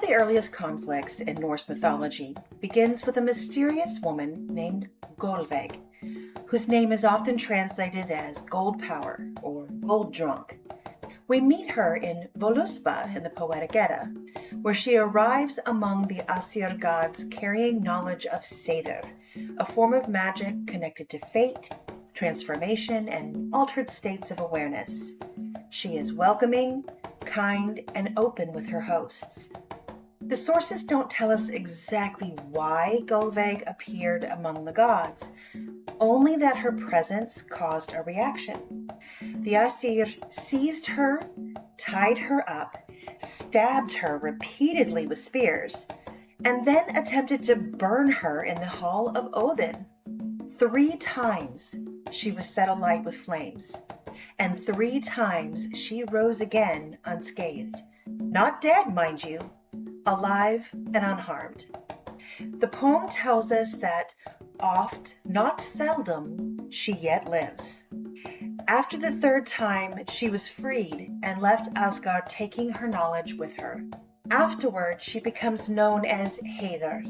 of the earliest conflicts in Norse mythology begins with a mysterious woman named Gullveig, whose name is often translated as gold power or gold drunk. We meet her in Voluspa in the poetic Edda, where she arrives among the Aesir gods carrying knowledge of Sæther, a form of magic connected to fate, transformation, and altered states of awareness. She is welcoming, kind, and open with her hosts. The sources don't tell us exactly why Gullveig appeared among the gods, only that her presence caused a reaction. The Aesir seized her, tied her up, stabbed her repeatedly with spears, and then attempted to burn her in the hall of Odin. 3 times she was set alight with flames, and 3 times she rose again unscathed. Not dead, mind you, alive and unharmed. The poem tells us that oft, not seldom, she yet lives. After the 3rd time, she was freed and left Asgard, taking her knowledge with her. Afterward, she becomes known as Hæðr,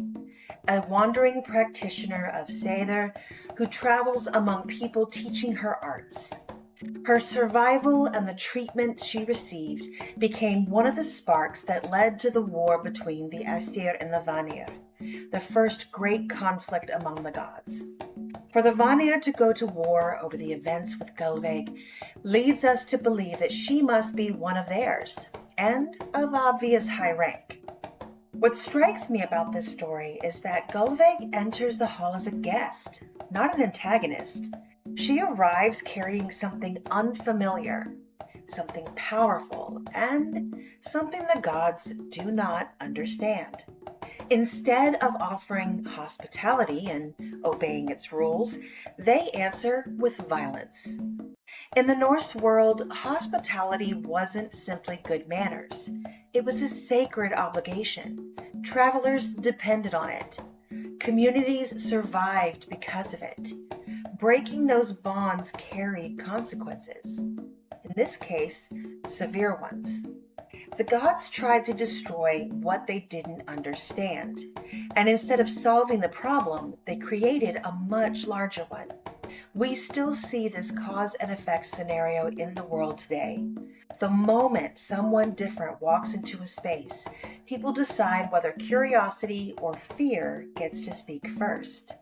a wandering practitioner of Sæther who travels among people teaching her arts. Her survival and the treatment she received became one of the sparks that led to the war between the Aesir and the Vanir, the first great conflict among the gods. For the Vanir to go to war over the events with Gullveig leads us to believe that she must be one of theirs, and of obvious high rank. What strikes me about this story is that Gullveig enters the hall as a guest, not an antagonist. She arrives carrying something unfamiliar, something powerful, and something the gods do not understand. Instead of offering hospitality and obeying its rules, they answer with violence. In the Norse world, hospitality wasn't simply good manners. It was a sacred obligation. Travelers depended on it. Communities survived because of it. Breaking those bonds carried consequences. In this case, severe ones. The gods tried to destroy what they didn't understand, and instead of solving the problem, they created a much larger one. We still see this cause and effect scenario in the world today. The moment someone different walks into a space, people decide whether curiosity or fear gets to speak first.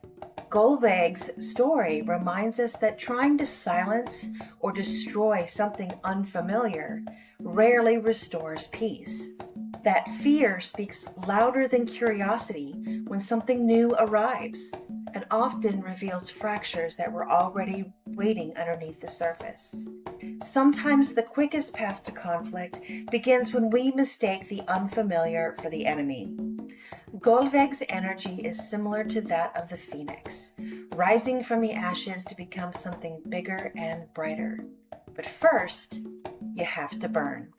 Gullveig's story reminds us that trying to silence or destroy something unfamiliar rarely restores peace. That fear speaks louder than curiosity when something new arrives, and often reveals fractures that were already waiting underneath the surface. Sometimes the quickest path to conflict begins when we mistake the unfamiliar for the enemy. Gullveig's energy is similar to that of the phoenix, rising from the ashes to become something bigger and brighter. But first, you have to burn.